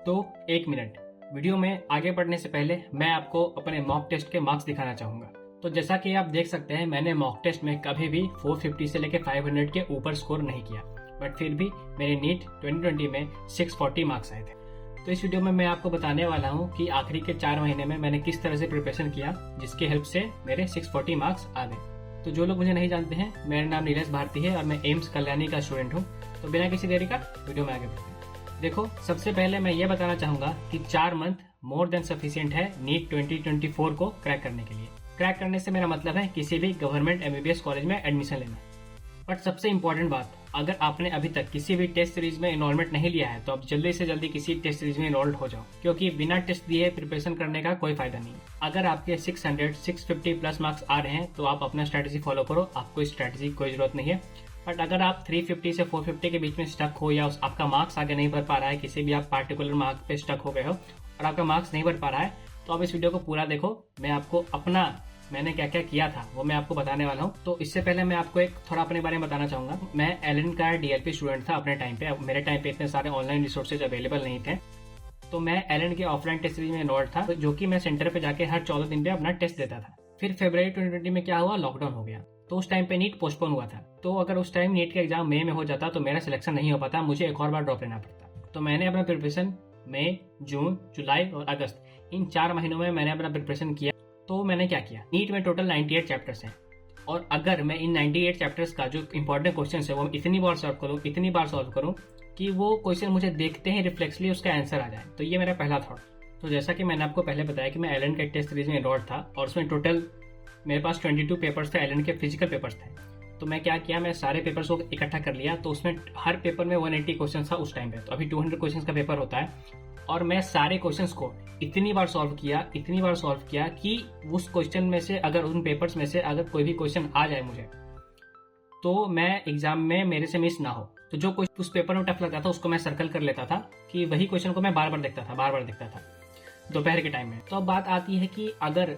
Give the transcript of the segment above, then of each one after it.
तो एक minute, video में आगे बढ़ने से पहले मैं आपको अपने मॉक टेस्ट के मार्क्स दिखाना चाहूंगा। तो जैसा कि आप देख सकते हैं, मैंने मॉक टेस्ट में कभी भी 450 से लेकर 500 के ऊपर स्कोर नहीं किया, बट फिर भी मेरे नीट 2020 में 640 मार्क्स आए थे। तो इस वीडियो में मैं आपको बताने वाला हूं कि आखिरी के 4 महीने में मैंने किस तरह से प्रिपरेशन किया, जिसकी हेल्प से मेरे 640 मार्क्स आ गए। तो जो लोग मुझे नहीं जानते हैं, मेरा नाम नीरज भारती है और मैं एम्स कल्याणी का स्टूडेंट हूँ। तो बिना किसी देरी का वीडियो में आगे बढ़ते हैं। देखो, सबसे पहले मैं ये बताना चाहूंगा कि 4 मंथ मोर देन सफिशिएंट है नीट 2024 को क्रैक करने के लिए। क्रैक करने से मेरा मतलब है किसी भी गवर्नमेंट MBBS कॉलेज में एडमिशन लेना। बट सबसे इंपॉर्टेंट बात, अगर आपने अभी तक किसी भी टेस्ट सीरीज में इनरोलमेंट नहीं लिया है तो आप जल्दी से जल्दी किसी टेस्ट सीरीज में इनरोल्ड हो जाओ, क्योंकि बिना टेस्ट दिए प्रिपरेशन करने का कोई फायदा नहीं। अगर आपके 650 प्लस मार्क्स आ रहे हैं तो आप अपना स्ट्रेटेजी फॉलो करो, आपको इस स्ट्रेटेजी की कोई जरूरत नहीं है। बट अगर आप 350 से 450 के बीच में स्टक हो या आपका मार्क्स आगे नहीं बढ़ पा रहा है, किसी भी आप पार्टिकुलर मार्क पे स्टक हो गए हो और आपका मार्क्स नहीं बढ़ पा रहा है, तो आप इस वीडियो को पूरा देखो। मैं आपको मैंने क्या क्या किया था वो मैं आपको बताने वाला हूँ। तो इससे पहले मैं आपको एक थोड़ा अपने बारे में बताना चाहूंगा। मैं एलन का DLP स्टूडेंट था अपने टाइम पे। मेरे टाइम पे इतने सारे ऑनलाइन रिसोर्सेज अवेलेबल नहीं थे, तो मैं एलन के ऑफलाइन टेस्ट सीरीज में इनरोल्ड था, जो कि मैं सेंटर पे जाके हर 14 दिन पे अपना टेस्ट देता था। फिर फरवरी 2020 में क्या हुआ, लॉकडाउन हो गया, तो उस टाइम पे नीट पोस्टपोन हुआ था। तो अगर उस टाइम नीट का एग्जाम मई में हो जाता तो मेरा सिलेक्शन नहीं हो पाता, मुझे एक और बार ड्रॉप लेना पड़ता। तो मैंने अपना प्रिपरेशन मई, जून, जुलाई और अगस्त, इन 4 महीनों में मैंने अपना प्रिपरेशन किया। तो मैंने क्या किया, नीट में टोटल 98 चैप्टर्स हैं, और अगर मैं इन 98 चैप्टर्स का जो इंपॉर्टेंट क्वेश्चन है वो इतनी बार सॉल्व करूं कि वो क्वेश्चन मुझे देखते ही रिफ्लेक्सली उसका आंसर आ जाए। तो ये मेरा पहला थॉट। तो जैसा कि मैंने आपको पहले बताया कि मैं एलन के टेस्ट सीरीज में इनरोल्ड था और उसमें टोटल मेरे पास 22 पेपर्स थे, एलन के फिजिकल पेपर्स थे। तो मैं क्या किया, मैं सारे पेपर्स को इकट्ठा कर लिया। तो उसमें हर पेपर में 180 क्वेश्चन था उस टाइम पे, तो अभी 200 क्वेश्चन का पेपर होता है। और मैं सारे क्वेश्चंस को इतनी बार सॉल्व किया कि उस क्वेश्चन में से, अगर उन पेपर्स में से अगर कोई भी क्वेश्चन आ जाए मुझे, तो मैं एग्जाम में मेरे से मिस ना हो। तो जो क्वेश्चन उस पेपर में टफ लगता था उसको मैं सर्कल कर लेता था कि वही क्वेश्चन को मैं बार बार देखता था दोपहर के टाइम में। तो अब बात आती है कि अगर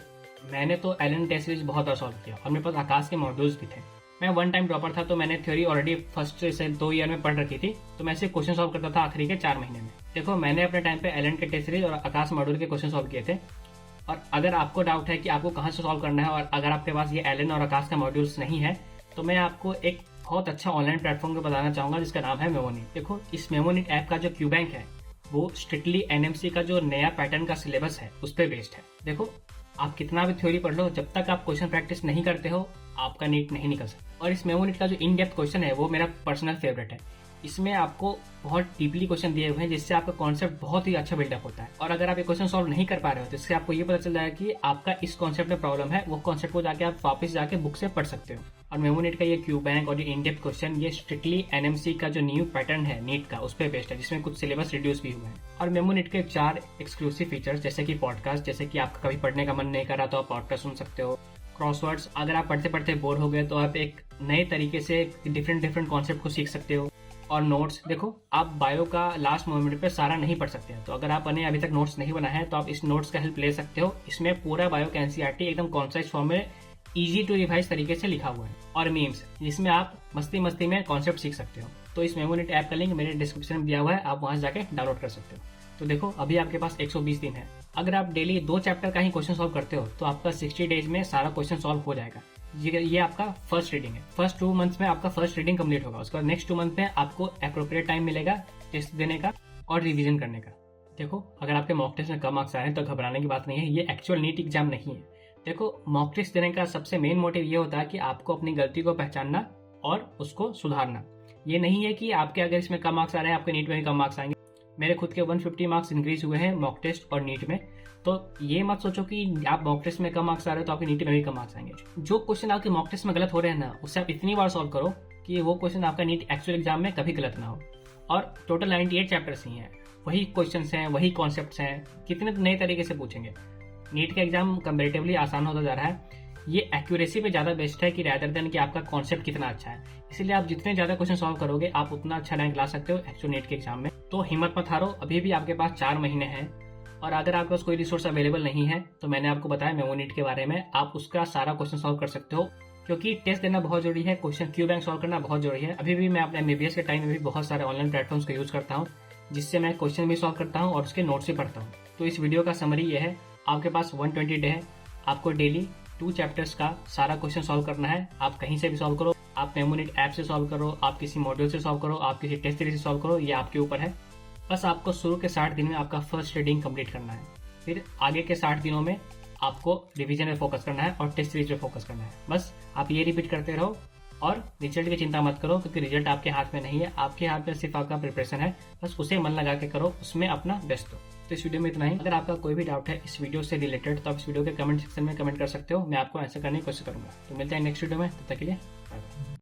मैंने तो एलन टेस्ट सीरीज बहुत बार सॉल्व किया और मेरे पास आकाश के मॉड्यूल्स भी थे। मैं 1 टाइम ड्रॉपर था, तो मैंने थ्योरी ऑलरेडी फर्स्ट से 2 ईयर में पढ़ रखी थी, तो मैं ऐसे क्वेश्चन सॉल्व करता था आखिरी के 4 महीने में। देखो, मैंने अपने टाइम पे एलन के टेस्ट सीरीज और आकाश मॉड्यूल के क्वेश्चन सॉल्व किए थे। और अगर आपको डाउट है कि आपको कहाँ से सॉल्व करना है और अगर आपके पास ये एलन और आकाश का मॉड्यूल्स नहीं है, तो मैं आपको एक बहुत अच्छा ऑनलाइन प्लेटफॉर्म को बताना चाहूंगा जिसका नाम है मेमोनीट। देखो, इस मेमोनीट ऐप का जो क्यूबैंक है वो स्ट्रिक्टली NMC का जो नया पैटर्न का सिलेबस है उस पर बेस्ड है। देखो, आप कितना भी थ्योरी पढ़ लो, जब तक आप क्वेश्चन प्रैक्टिस नहीं करते हो आपका नीट नहीं निकल सकता। और इस मेमोनीट का जो इन डेप्थ क्वेश्चन है वो मेरा पर्सनल फेवरेट है। इसमें आपको बहुत डीपली क्वेश्चन दिए हुए हैं, जिससे आपका कॉन्सेप्ट बहुत ही अच्छा बिल्डअप होता है। और अगर आप ये क्वेश्चन सॉल्व नहीं कर पा रहे हो तो इससे आपको ये पता चल जाएगा कि आपका इस कॉन्सेप्ट में प्रॉब्लम है। वो कॉन्सेप्ट को जाके आप वापस जाके बुक से पढ़ सकते हो। और मेमोनीट का ये क्यूबैंक और ये इन डेप्थ क्वेश्चन, ये स्ट्रिक्टली NMC का जो न्यू पैटर्न है नीट का उस पर बेस्ड है, जिसमें कुछ सिलेबस रिड्यूस भी हुए हैं। और मेमोनीट के 4 एक्सक्लूसिव फीचर्स, जैसे कि पॉडकास्ट, जैसे कि आपका कभी पढ़ने का मन नहीं कर रहा तो आप पॉडकास्ट सुन सकते हो। क्रॉसवर्ड्स, अगर आप पढ़ते पढ़ते बोर हो गए तो आप एक नए तरीके से डिफरेंट कॉन्सेप्ट को सीख सकते हो। और नोट्स, देखो, आप बायो का लास्ट मोमेंट पे सारा नहीं पढ़ सकते हैं, तो अगर आपने अभी तक नोट्स नहीं बना है तो आप इस नोट्स का हेल्प ले सकते हो। इसमें पूरा बायो का NCERT एकदम कॉन्साइज फॉर्म में इजी टू रिवाइज तरीके से लिखा हुआ है। और मीम्स, जिसमें आप मस्ती में कॉन्सेप्ट सीख सकते हो। तो इस मेमोनीट ऐप का लिंक मेरे डिस्क्रिप्शन में दिया हुआ है, आप वहां से जाके डाउनलोड कर सकते हो। तो देखो, अभी आपके पास 120 दिन है। अगर आप डेली 2 चैप्टर का ही क्वेश्चन सॉल्व करते हो तो आपका 60 डेज में सारा क्वेश्चन सॉल्व हो जाएगा। ये आपका फर्स्ट रीडिंग है। फर्स्ट 2 मंथ्स में आपका फर्स्ट रीडिंग कंप्लीट होगा। उसके बाद नेक्स्ट 2 मंथ में आपको अप्रोप्रिएट टाइम मिलेगा टेस्ट देने का और रिवीजन करने का। देखो, अगर आपके मॉक टेस्ट में कम मार्क्स आए हैं तो घबराने की बात नहीं है, ये एक्चुअल नीट एग्जाम नहीं है। देखो, मॉक टेस्ट देने का सबसे मेन मोटिव ये होता है कि आपको अपनी गलती को पहचानना और उसको सुधारना। ये नहीं है कि आपके अगर इसमें कम मार्क्स आ रहे हैं आपके नीट में भी कम मार्क्स आएंगे। मेरे खुद के 150 मार्क्स इंक्रीज हुए हैं मॉक टेस्ट और नीट में। तो ये मत सोचो कि आप मॉक टेस्ट में कम मार्क्स आ रहे हो तो आपके नीट में भी कम मार्क्स आएंगे। जो क्वेश्चन आपके मॉक टेस्ट में गलत हो रहे हैं ना, उससे आप इतनी बार सॉल्व करो कि वो क्वेश्चन आपका नीट एक्चुअल एग्जाम में कभी गलत ना हो। और टोटल 98 चैप्टर्स ही हैं, वही क्वेश्चन हैं, वही कॉन्सेप्ट हैं, कितने नए तरीके से पूछेंगे। नीट का एग्जाम कंपेरेटिवली आसान होता जा रहा है। ये एक्यूरेसी पे ज्यादा बेस्ट है कि रैदर देन कि आपका कॉन्सेप्ट कितना अच्छा है। इसलिए आप जितने ज्यादा क्वेश्चन सॉल्व करोगे आप उतना अच्छा रैंक ला सकते हो एक्चुअल नीट के एग्जाम में। तो हिम्मत मत हारो, अभी भी आपके पास 4 महीने हैं। और अगर आपके पास कोई रिसोर्स अवेलेबल नहीं है तो मैंने आपको बताया मेमोनीट के बारे में, आप उसका सारा क्वेश्चन सॉल्व कर सकते हो, क्योंकि टेस्ट देना बहुत जरूरी है, क्वेश्चन क्यू बैंक सॉल्व करना बहुत जरूरी है। अभी भी मैं अपने MBBS के टाइम में भी बहुत सारे ऑनलाइन प्लेटफॉर्म्स का यूज करता हूँ, जिससे मैं क्वेश्चन भी सॉल्व करता हूँ और उसके नोट्स भी पढ़ता हूँ। तो इस वीडियो का समरी ये है, आपके पास 120 डे है, आपको डेली 2 चैप्टर्स का सारा क्वेश्चन सॉल्व करना है। आप कहीं से भी सॉल्व करो, आप मेमोनेट ऐप से सॉल्व करो, आप किसी मॉड्यूल से सॉल्व करो, आप किसी टेस्ट सीरीज से सॉल्व करो, ये आपके ऊपर है। बस आपको शुरू के 60 दिन में आपका फर्स्ट रीडिंग कंप्लीट करना है। फिर आगे के 60 दिनों में आपको रिवीजन में फोकस करना है और टेस्ट सीरीज पे फोकस करना है। बस आप ये रिपीट करते रहो और रिजल्ट की चिंता मत करो, क्योंकि रिजल्ट आपके हाथ में नहीं है, आपके हाथ में सिर्फ आपका प्रिपरेशन है। बस उसे मन लगा के करो, उसमें अपना बेस्ट दो। तो इस वीडियो में इतना ही। अगर आपका कोई भी डाउट है इस वीडियो से रिलेटेड तो आप इस वीडियो के कमेंट सेक्शन में कमेंट कर सकते हो, मैं आपको आंसर करने की कोशिश करूंगा। तो मिलते हैं नेक्स्ट वीडियो में, तब तक के लिए बाय बाय।